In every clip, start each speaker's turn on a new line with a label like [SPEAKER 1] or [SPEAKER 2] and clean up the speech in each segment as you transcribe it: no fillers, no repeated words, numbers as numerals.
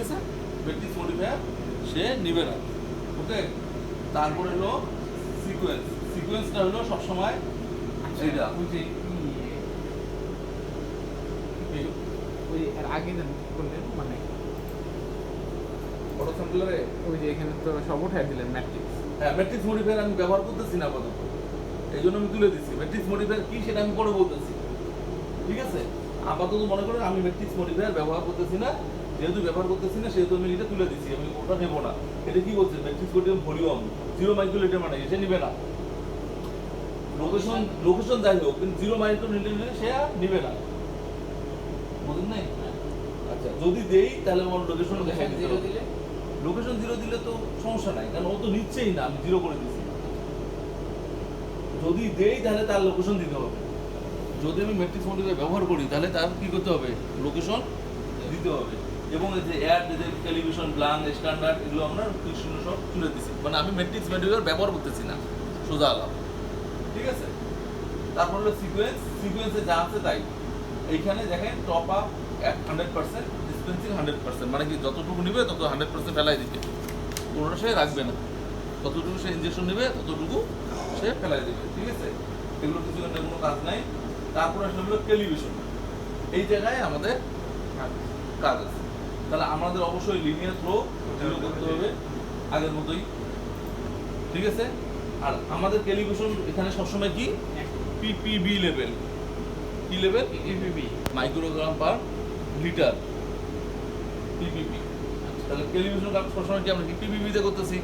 [SPEAKER 1] আছে, matrix modifier সে নিবে না। ওকে, তারপরে হলো সিকোয়েন্স। সিকোয়েন্সটা হলো সবসময় এইটা
[SPEAKER 2] ওই এর আগে যেন কি করলেন মানে
[SPEAKER 1] অটো স্যাম্পলারে
[SPEAKER 2] ওই যে এখানে তো সব উঠাই দিলেন ম্যাট্রিক্স।
[SPEAKER 1] হ্যাঁ, ম্যাট্রিক্স মডিফায়ার আমি ব্যবহার করতেছি না আপাতত, এই জন্য আমি তুলে দিচ্ছি। ম্যাট্রিক্স মডিফায়ার কি সেটা আমি পরে বলতেছি, ঠিক আছে? আপাতত মনে করেন আমি ম্যাট্রিক্স মডিফায়ার ব্যবহার করতেছি না, যেহেতু ব্যবহার করতেছি না সেহেতু আমি এটা তুলে দিচ্ছি, আমি ওটা নেবো না। এটা কি বলছে, ম্যাট্রিক্স মডিফায়ার ভলিউম 0 মাইক্রোলিটার মানে সে নিবে না। লোকেশন যাই হোক, কিন্তু 0 মাইক্রোলিটার সে আর নিবে না, বুঝলেন নাই? আচ্ছা, যদি দেই তাহলে আমার লোকেশন দেখাই দিতে হবে। লোকেশন 0 দিলে তো সমস্যা নাই, কারণ ও তো নিচ্ছেই না, আমি 0 করে দিচ্ছি। যদি দেই তাহলে তার লোকেশন দিতে হবে। যদি আমি ম্যাট্রিক্স মডিফায়ার ব্যবহার করি তাহলে তার কি করতে হবে, লোকেশন দিতে হবে। এবং এই যে অ্যাড, যে টেলিভিশন, ব্লাঙ্ক, স্ট্যান্ডার্ড, এগুলো আমরা টিকশন সব তুলে দিচ্ছি, মানে আমি ম্যাট্রিক্স মডিফায়ার ব্যবহার করতেছি না, সোজা আলাপ, ঠিক আছে? তারপর হলো সিকোয়েন্স। সিকোয়েন্সে যা আছে তাই। এইখানে দেখেন টপ আপ 100%, ডিসপেন্সিং 100%, মানে কি যতটুকু নেবে তত 100% ফেলাই দিবে, পুরোটা সে রাখবে না। ততটুকু সে ইনজেকশন নেবে ততটুকু সে ফেলাই দেবে, ঠিক আছে? এগুলো কিছু কোনো কাজ নাই। তারপর আসলে হলো টেলিভিশন। এই জায়গায় আমাদের কাজ আছে। তাহলে আমাদের অবশ্যই লিনিয়ার ফ্লো করতে হবে আগের মতোই, ঠিক আছে? আর আমাদের টেলিভিশন এখানে সবসময় কি পিপিবি লেভেল, কি level?
[SPEAKER 2] PPB,
[SPEAKER 1] microgram per litre, PPB. তাহলে টেলিভিশন কাজ সবসময় কি আমরা পিপিবিতে করতেছি,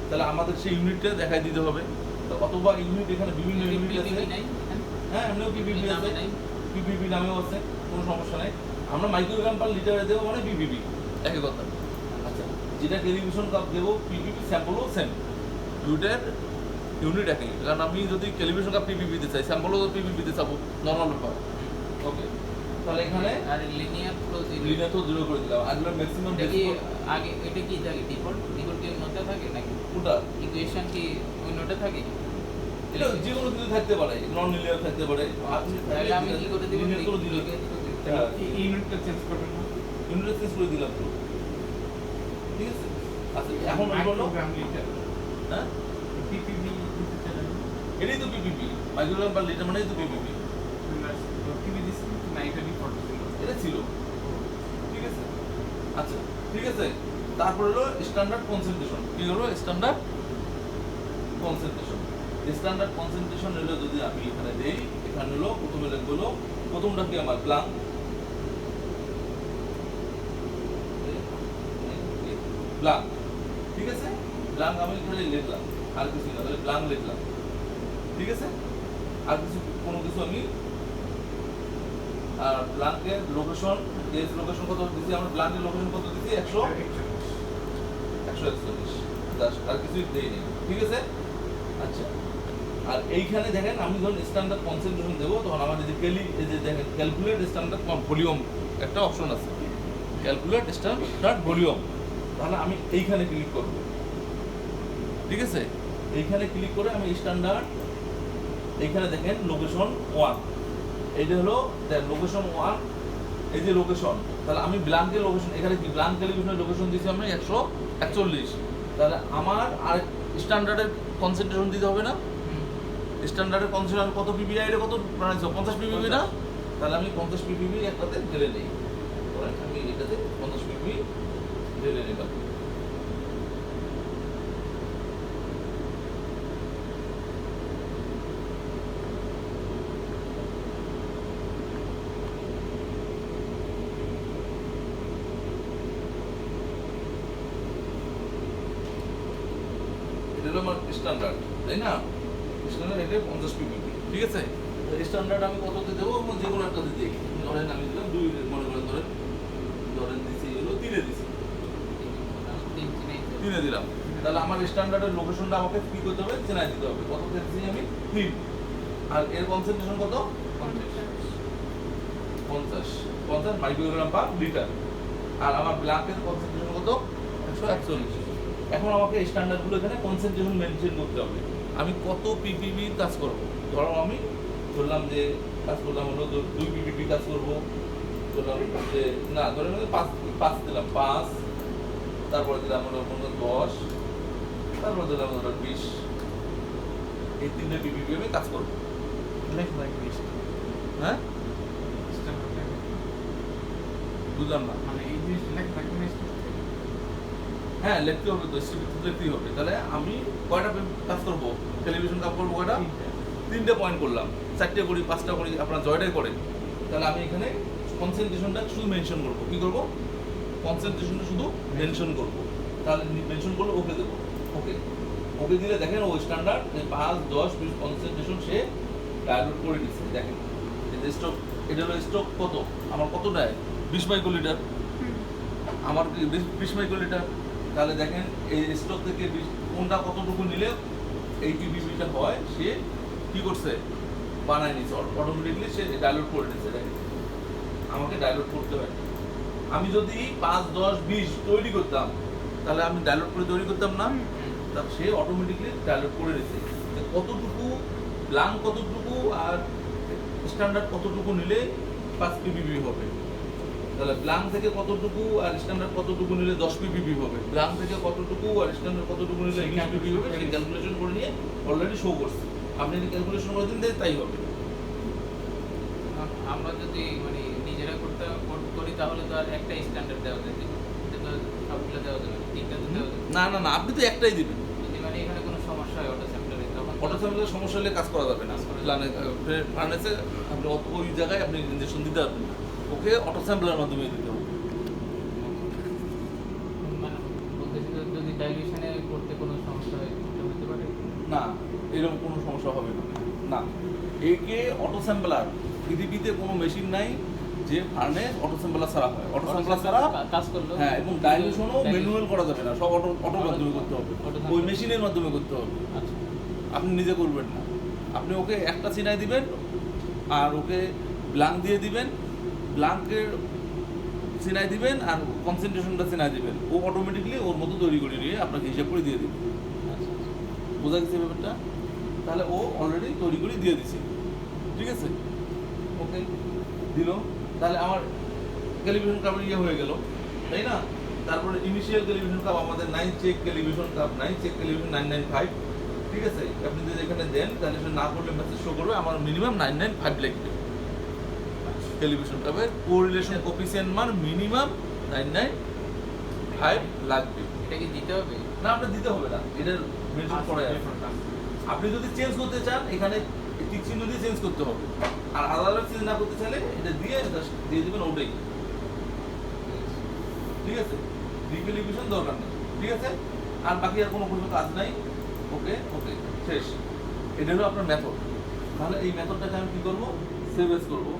[SPEAKER 1] তাহলে আমাদের সেই ইউনিটটা দেখাই দিতে হবে। তো অথবা ইউনিট এখানে বিভিন্ন ইউনিট আছে, হ্যাঁ এমনিও পিপিবি আছে, পিপিবি নামেও আছে, কোনো সমস্যা নাই। আমরা মাইক্রোগ্রাম পার লিটারে দেবো মানে পিপিবি, একই কথা। আচ্ছা, যেটা টেলিভিশন কাপ দেবো পিপিবি, স্যাম্পলও সেম, দুইটার ইউনিট একই। কারণ আমি যদি টেলিভিশন কাপ পিপিবি দিতে চাই, স্যাম্পলও তো পিপিবি দিতে চাবো, নর্মাল ব্যাপার। ওকে, তাহলে এখানে
[SPEAKER 2] আর লিনিয়ার ফ্লো
[SPEAKER 1] লিনিয়ার তো 0 করে দিলাম। আর ম্যাক্সিমাম
[SPEAKER 2] আগে এটা কি থাকে ডিফল্ট কি নোটে থাকে নাকি
[SPEAKER 1] কোনটা
[SPEAKER 2] ইকুয়েশন কি ওই নোটে থাকে?
[SPEAKER 1] এটা যে কোনো কিছু থাকতে পারে, নন লিনিয়ার থাকতে পারে।
[SPEAKER 2] তাহলে আমি কি করে দিব?
[SPEAKER 1] লিনিয়ার করে দিলাম,
[SPEAKER 2] ইউনিটটা চেঞ্জ করবেন না?
[SPEAKER 1] ইউনিট চেঞ্জ করে দিলাম তো, ঠিক আছে? আচ্ছা, এখন হলো হ্যাঁ
[SPEAKER 2] পিপিবি দিতে চাইলেন
[SPEAKER 1] এটাই তো পিপিপি, মাইক্রোগ্রাম পার লিটার মানেই তো পিপিপি।
[SPEAKER 2] পিপিবি দিছি না, এটা ডিফল্ট ছিল?
[SPEAKER 1] এটা ছিল, ঠিক আছে? আচ্ছা, ঠিক আছে। তারপর হলো স্ট্যান্ডার্ড কনসেন্ট্রেশন। কি হলো স্ট্যান্ডার্ড কনসেন্ট্রেশন? স্ট্যান্ডার্ড কনসেন্ট্রেশন হলো যদি আমি এখানে দেই, এখানে হলো প্রথমে লিখবো, প্রথমটা কি আমার প্লাং, প্লাং, ঠিক আছে? প্লাং আমি এখানে লিখলাম, আর কিছু না, তাহলে প্লাং লিখলাম, ঠিক আছে? আর কিছু কোনো কিছু আমি, আর প্লাঙ্কের লোকেশন, এস লোকেশন কত দিছি আমরা, প্লাঙ্কের লোকেশন কত দিছি 141 আর কিছুই দেই নেই, ঠিক আছে? আচ্ছা, আর এইখানে দেখেন আমি যখন স্ট্যান্ডার্ড কনসেন্ট্রেশন দেবো তখন আমার এই যে দেখেন ক্যালকুলেট স্ট্যান্ডার্ড ভলিউম একটা অপশন আছে, ক্যালকুলেট স্ট্যান্ডার্ড ভলিউম। তাহলে আমি এইখানে ক্লিক করব, ঠিক আছে? এইখানে ক্লিক করে আমি স্ট্যান্ডার্ড, এইখানে দেখেন লোকেশন 1, এইটা হলো লোকেশন 1, এই যে লোকেশন। তাহলে আমি ব্ল্যাঙ্কের লোকেশন, এখানে কি ব্ল্যাঙ্ক টেলিভিশনের লোকেশন দিয়েছি আমি 141। তাহলে আমার আর স্ট্যান্ডার্ডের কনসেন্ট্রেশন দিতে হবে না? স্ট্যান্ডার্ডের কনসেন্ট্রেশন কত পিপিবি, এটা কত বানাইছো 50 পিপিবি না? তাহলে আমি 50 পিপিবি একটাতে ঢেলে নেই, আমি এটাতে 50 পিপিবি ঢেলে নিলাম। এটা হলো আমার স্ট্যান্ডার্ড, তাই না? স্ট্যান্ডার্ড এটা 50 পিপিবি, ঠিক আছে? স্ট্যান্ডার্ড আমি কততে দেবো, যে কোনো একটাতে দিই। ধরেন আমি দিলাম 2, মনে করেন ধরেন দিচ্ছি হলো 3 দিছি, 3 দিলাম। তাহলে আমার স্ট্যান্ডার্ডের লোকেশনটা আমাকে কি করতে হবে, চেনাই দিতে হবে। কত দিচ্ছি আমি 3, আর এর কনসেন্ট্রেশন কত 50 মাইক্রোগ্রাম পার লিটার, আর আমার ব্ল্যাঙ্কের কনসেন্ট্রেশন কত 141। এখন আমাকে স্ট্যান্ডার্ডগুলো এখানে কনসেন্ট্রেশন মেনটেন করতে হবে। আমি কত পিপিবি কাজ করব, ধরো আমি ধরলাম যে কাজ করলাম হলো 2 পিপিবি কাজ করবো, ধরলাম যে না ধরে 5 দিলাম, 5 তারপরে দিলাম হলো 10, তারপরে দিলাম হলো 20। এই 3টে পিপিপি আমি কাজ করবো।
[SPEAKER 3] লেখা থাকবে
[SPEAKER 1] হ্যাঁ,
[SPEAKER 3] স্ট্যান্ডার্ড টাইমে।
[SPEAKER 1] বুঝলাম না।
[SPEAKER 3] মানে এই জিনিসটা লেখা থাকবে না স্ট্যান্ডার্ড টাইমে।
[SPEAKER 1] হ্যাঁ, লিখতে হবে তো, স্ট্রিপ লিখতেই হবে। তাহলে আমি কয়টা কাজ করবো, টেলিভিশন কাজ করবো কয়টা? 3টে পয়েন্ট করলাম, 4টে করি, 5টা করি, আপনার জয়টাই করেন। তাহলে আমি এখানে কনসেন্ট্রেশনটা শুধু মেনশন করবো। কি করবো? কনসেন্ট্রেশনটা শুধু মেনশন করবো। তাহলে মেনশন করলে ওকে দেবো। ওকে, ওকে দিলে দেখেন ও স্ট্যান্ডার্ড 5, 10, 20 কনসেন্ট্রেশন সে ডায়লুট করে দিচ্ছে। দেখেন স্টক, এটা হলো স্টক কত, আমার কত দেয়? 20 মাইক্রোলিটার। আমার কি 20 মাইক্রোলিটার? তাহলে দেখেন এই স্টক থেকে কোনটা কতটুকু নিলে এই পিপিপিটা হয়, সে কি করছে? বানায় নিচ্ছে অটোমেটিকলি, সে ডায়লুট করে নিচ্ছে। দেখেন আমাকে ডায়লুট করতে হয়। আমি যদি 5, 10, 20 তৈরি করতাম, তাহলে আমি ডায়লুট করে তৈরি করতাম না, তা সে অটোমেটিকলি ডায়লুট করে নিচ্ছে। যে কতটুকু ব্লাঙ্ক, কতটুকু আর স্ট্যান্ডার্ড কতটুকু নিলে 5 পিপিপি হবে। তাহলে ব্লাঙ্ক থেকে কতটুকু আর স্ট্যান্ডার্ড কতটুকু নিলে 10 পিপিপি হবে, ব্লাঙ্ক থেকে কতটুকু আর স্ট্যান্ডার্ড কতটুকু নিলে 20 পিপিপি হবে, সেই ক্যালকুলেশন করে নিয়ে অলরেডি শো করছে। আপনি যদি ক্যালকুলেশন করে দিন তাই হবে।
[SPEAKER 2] আমরা যদি মানে নিজেরা করি তাহলে তো আর একটা স্ট্যান্ডার্ড দেওয়া যায়, এটা তো সবগুলো দেওয়া যাবে না, 3টা তো দেওয়া যাবে।
[SPEAKER 1] না না না, আপনি তো একটাই দিবেন।
[SPEAKER 2] যদি মানে এখানে কোনো সমস্যা হয় অটো সেন্টারে, তখন
[SPEAKER 1] অটো স্যাম্পলের সমস্যা হলে কাজ করা যাবে না। ফার্নেসে আপনি ওই জায়গায় আপনি ইনজেকশন দিতে পারবেন না, ওকে অটো স্যাম্পলের মাধ্যমে দিতে হবে।
[SPEAKER 2] মানে বলতেছি যে যদি ডাইলিউশনে করতে কোনো সমস্যা হয় এটা হতে পারে।
[SPEAKER 1] না, এরকম কোনো সমস্যা হবে না। না, একে অটো স্যাম্পলার, পৃথিবীতে কোনো মেশিন নাই যে ফার্নেস অটো স্যাম্পলার ছাড়া হয়। অটো স্যাম্পলার ছাড়া
[SPEAKER 2] কাজ করলো।
[SPEAKER 1] হ্যাঁ, এবং ডাইলিউশনও ম্যানুয়াল করা যাবে না, সব অটো মাধ্যমে করতে হবে,
[SPEAKER 2] Auto-
[SPEAKER 1] ওই মেশিনের মাধ্যমে করতে হবে।
[SPEAKER 2] আচ্ছা,
[SPEAKER 1] আপনি নিজে করবেন না। আপনি ওকে একটা চিনাই দিবেন আর ওকে ব্লাঙ্ক দিয়ে দিবেন, ব্লাঙ্কের চিনাই দিবেন আর কনসেন্ট্রেশনটা চিনাই দিবেন, ও অটোমেটিকলি ওর মতো তৈরি করে নিয়ে আপনাকে হিসাব করে দিয়ে দিবে।
[SPEAKER 2] আচ্ছা,
[SPEAKER 1] বোঝা গেছে ব্যাপারটা? তাহলে ও অলরেডি তৈরি করে দিয়ে দিছে। ঠিক আছে, ওকে দিল। তাহলে আমার ক্যালিব্রেশন কাপের ইয়ে হয়ে গেল, তাই না? তারপরে ইনিশিয়াল ক্যালিব্রেশন কাপ আমাদের 9 check calibration cup, 9 check calibration 995। ঠিক আছে, আপনি যদি এখানে দেন তাহলে সে না করলে মেসেজ শো করবে আমার মিনিমাম 995 লিখবে। ক্যালিব্রেশন কাপের কোরিলেশন কোফিসিয়েন্ট মান মিনিমাম 995 লাগবে।
[SPEAKER 2] এটা কি দিতে হবে?
[SPEAKER 1] না, আপনার দিতে হবে না, এটার মেনশন করা আছে। আপনি যদি চেঞ্জ করতে চান এখানে টিক চিহ্ন দিয়ে চেঞ্জ করতে হবে, আর আলাদা চেঞ্জ না করতে চাইলে এটা দিয়ে just দিয়ে দেবেন ওটাই। ঠিক আছে, রিভ্যালিউশন দরকার নেই। ঠিক আছে, আর বাকি আর কোনো কাজ নাই। ওকে ওকে, শেষ। এটা হলো আপনার মেথড। তাহলে এই মেথডটাকে আমি কি করবো? সেভ এস করবো।